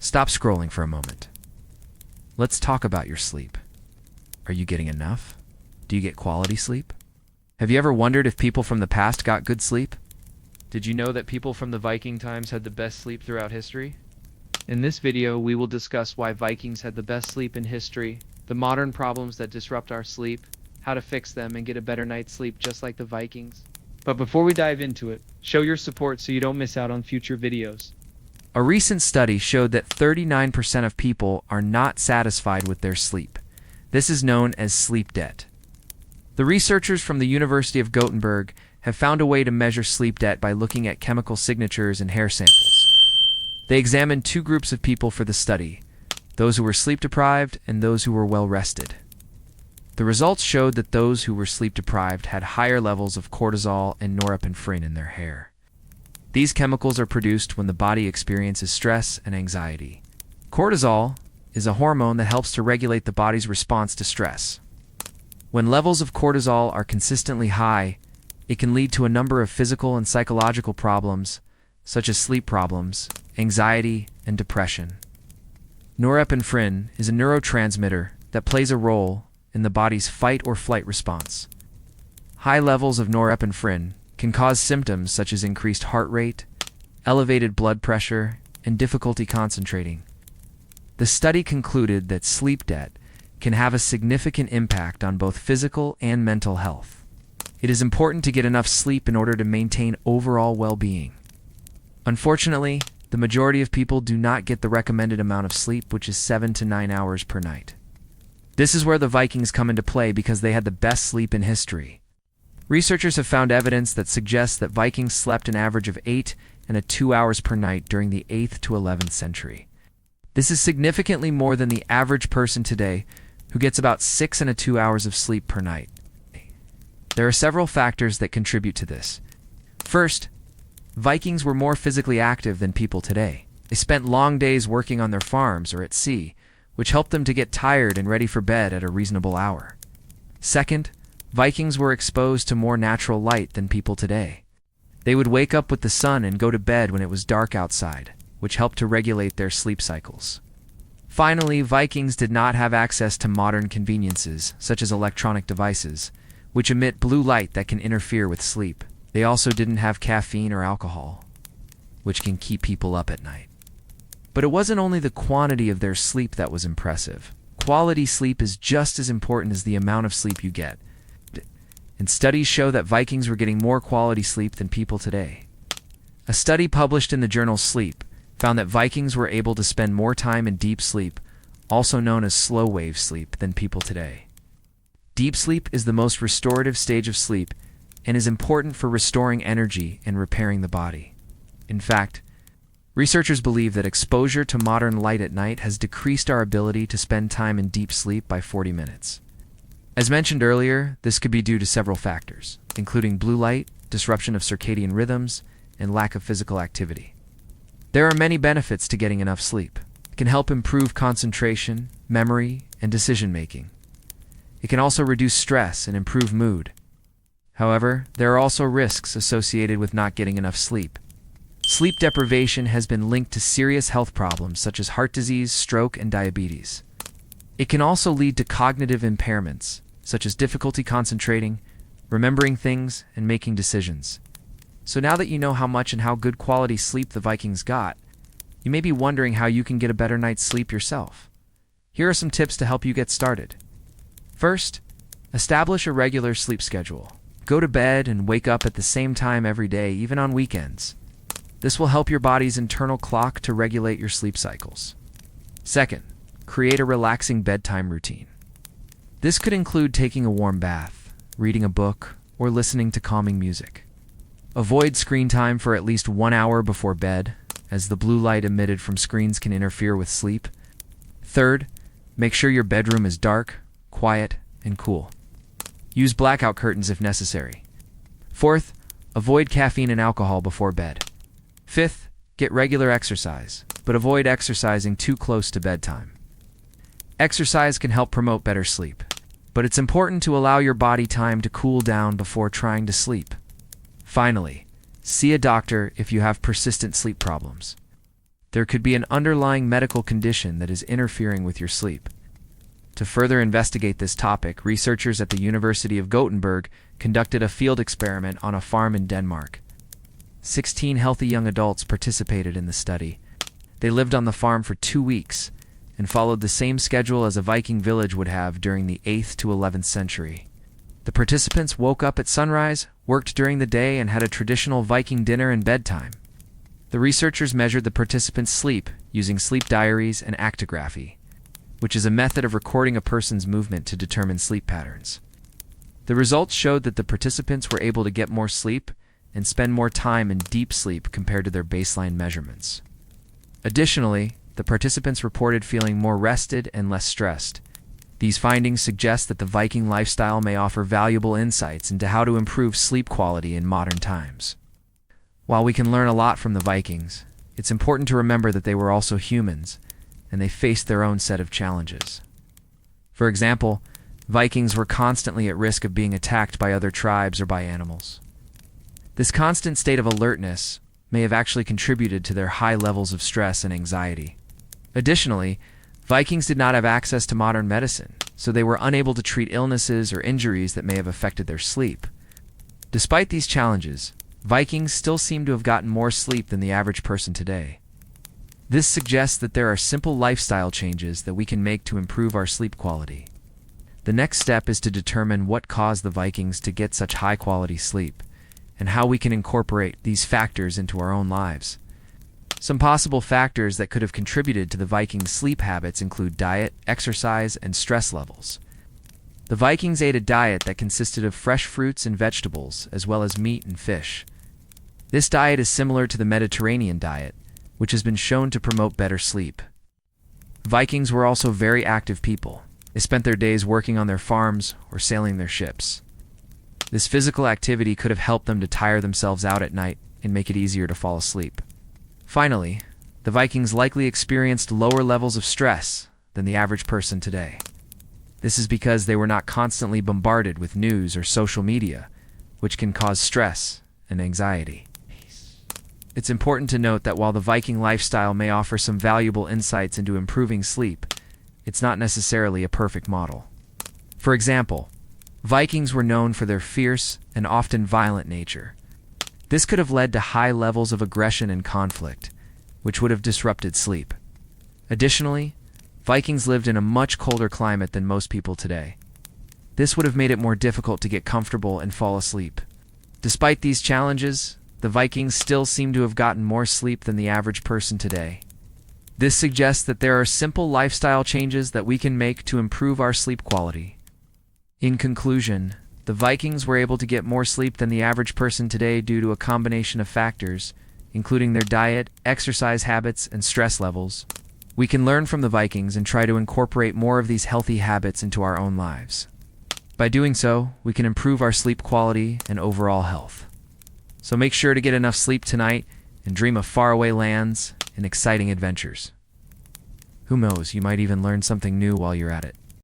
Stop scrolling for a moment. Let's talk about your sleep. Are you getting enough? Do you get quality sleep? Have you ever wondered if people from the past got good sleep? Did you know that people from the Viking times had the best sleep throughout history? In this video, we will discuss why Vikings had the best sleep in history, the modern problems that disrupt our sleep, how to fix them and get a better night's sleep just like the Vikings. But before we dive into it, show your support so you don't miss out on future videos. A recent study showed that 39% of people are not satisfied with their sleep. This is known as sleep debt. The researchers from the University of Gothenburg have found a way to measure sleep debt by looking at chemical signatures and hair samples. They examined two groups of people for the study, those who were sleep deprived and those who were well rested. The results showed that those who were sleep deprived had higher levels of cortisol and norepinephrine in their hair. These chemicals are produced when the body experiences stress and anxiety. Cortisol is a hormone that helps to regulate the body's response to stress. When levels of cortisol are consistently high, it can lead to a number of physical and psychological problems, such as sleep problems, anxiety, and depression. Norepinephrine is a neurotransmitter that plays a role in the body's fight or flight response. High levels of norepinephrine can cause symptoms such as increased heart rate, elevated blood pressure, and difficulty concentrating. The study concluded that sleep debt can have a significant impact on both physical and mental health. It is important to get enough sleep in order to maintain overall well-being. Unfortunately, the majority of people do not get the recommended amount of sleep, which is 7 to 9 hours per night. This is where the Vikings come into play because they had the best sleep in history. Researchers have found evidence that suggests that Vikings slept an average of 8 and 2 hours per night during the 8th to 11th century. This is significantly more than the average person today, who gets about 6 and 2 hours of sleep per night. There are several factors that contribute to this. First, Vikings were more physically active than people today. They spent long days working on their farms or at sea, which helped them to get tired and ready for bed at a reasonable hour. Second, Vikings were exposed to more natural light than people today. They would wake up with the sun and go to bed when it was dark outside, which helped to regulate their sleep cycles. Finally, Vikings did not have access to modern conveniences, such as electronic devices, which emit blue light that can interfere with sleep. They also didn't have caffeine or alcohol, which can keep people up at night. But it wasn't only the quantity of their sleep that was impressive. Quality sleep is just as important as the amount of sleep you get. And studies show that Vikings were getting more quality sleep than people today. A study published in the journal Sleep found that Vikings were able to spend more time in deep sleep, also known as slow wave sleep, than people today. Deep sleep is the most restorative stage of sleep and is important for restoring energy and repairing the body. In fact, researchers believe that exposure to modern light at night has decreased our ability to spend time in deep sleep by 40 minutes. As mentioned earlier, this could be due to several factors, including blue light, disruption of circadian rhythms, and lack of physical activity. There are many benefits to getting enough sleep. It can help improve concentration, memory, and decision-making. It can also reduce stress and improve mood. However, there are also risks associated with not getting enough sleep. Sleep deprivation has been linked to serious health problems such as heart disease, stroke, and diabetes. It can also lead to cognitive impairments, such as difficulty concentrating, remembering things, and making decisions. So now that you know how much and how good quality sleep the Vikings got, you may be wondering how you can get a better night's sleep yourself. Here are some tips to help you get started. First, establish a regular sleep schedule. Go to bed and wake up at the same time every day, even on weekends. This will help your body's internal clock to regulate your sleep cycles. Second, create a relaxing bedtime routine. This could include taking a warm bath, reading a book, or listening to calming music. Avoid screen time for at least 1 hour before bed, as the blue light emitted from screens can interfere with sleep. Third, make sure your bedroom is dark, quiet, and cool. Use blackout curtains if necessary. Fourth, avoid caffeine and alcohol before bed. Fifth, get regular exercise, but avoid exercising too close to bedtime. Exercise can help promote better sleep, but it's important to allow your body time to cool down before trying to sleep. Finally, see a doctor if you have persistent sleep problems. There could be an underlying medical condition that is interfering with your sleep. To further investigate this topic, researchers at the University of Gothenburg conducted a field experiment on a farm in Denmark. 16 healthy young adults participated in the study. They lived on the farm for 2 weeks and followed the same schedule as a Viking village would have during the 8th to 11th century. The participants woke up at sunrise, worked during the day, and had a traditional Viking dinner and bedtime. The researchers measured the participants' sleep using sleep diaries and actigraphy, which is a method of recording a person's movement to determine sleep patterns. The results showed that the participants were able to get more sleep and spend more time in deep sleep compared to their baseline measurements. Additionally, the participants reported feeling more rested and less stressed. These findings suggest that the Viking lifestyle may offer valuable insights into how to improve sleep quality in modern times. While we can learn a lot from the Vikings, it's important to remember that they were also humans, and they faced their own set of challenges. For example, Vikings were constantly at risk of being attacked by other tribes or by animals. This constant state of alertness may have actually contributed to their high levels of stress and anxiety. Additionally, Vikings did not have access to modern medicine, so they were unable to treat illnesses or injuries that may have affected their sleep. Despite these challenges, Vikings still seem to have gotten more sleep than the average person today. This suggests that there are simple lifestyle changes that we can make to improve our sleep quality. The next step is to determine what caused the Vikings to get such high-quality sleep, and how we can incorporate these factors into our own lives. Some possible factors that could have contributed to the Vikings' sleep habits include diet, exercise, and stress levels. The Vikings ate a diet that consisted of fresh fruits and vegetables, as well as meat and fish. This diet is similar to the Mediterranean diet, which has been shown to promote better sleep. Vikings were also very active people. They spent their days working on their farms or sailing their ships. This physical activity could have helped them to tire themselves out at night and make it easier to fall asleep. Finally, the Vikings likely experienced lower levels of stress than the average person today. This is because they were not constantly bombarded with news or social media, which can cause stress and anxiety. It's important to note that while the Viking lifestyle may offer some valuable insights into improving sleep, it's not necessarily a perfect model. For example, Vikings were known for their fierce and often violent nature. This could have led to high levels of aggression and conflict, which would have disrupted sleep. Additionally, Vikings lived in a much colder climate than most people today. This would have made it more difficult to get comfortable and fall asleep. Despite these challenges, the Vikings still seem to have gotten more sleep than the average person today. This suggests that there are simple lifestyle changes that we can make to improve our sleep quality. In conclusion, the Vikings were able to get more sleep than the average person today due to a combination of factors, including their diet, exercise habits, and stress levels. We can learn from the Vikings and try to incorporate more of these healthy habits into our own lives. By doing so, we can improve our sleep quality and overall health. So make sure to get enough sleep tonight and dream of faraway lands and exciting adventures. Who knows, you might even learn something new while you're at it.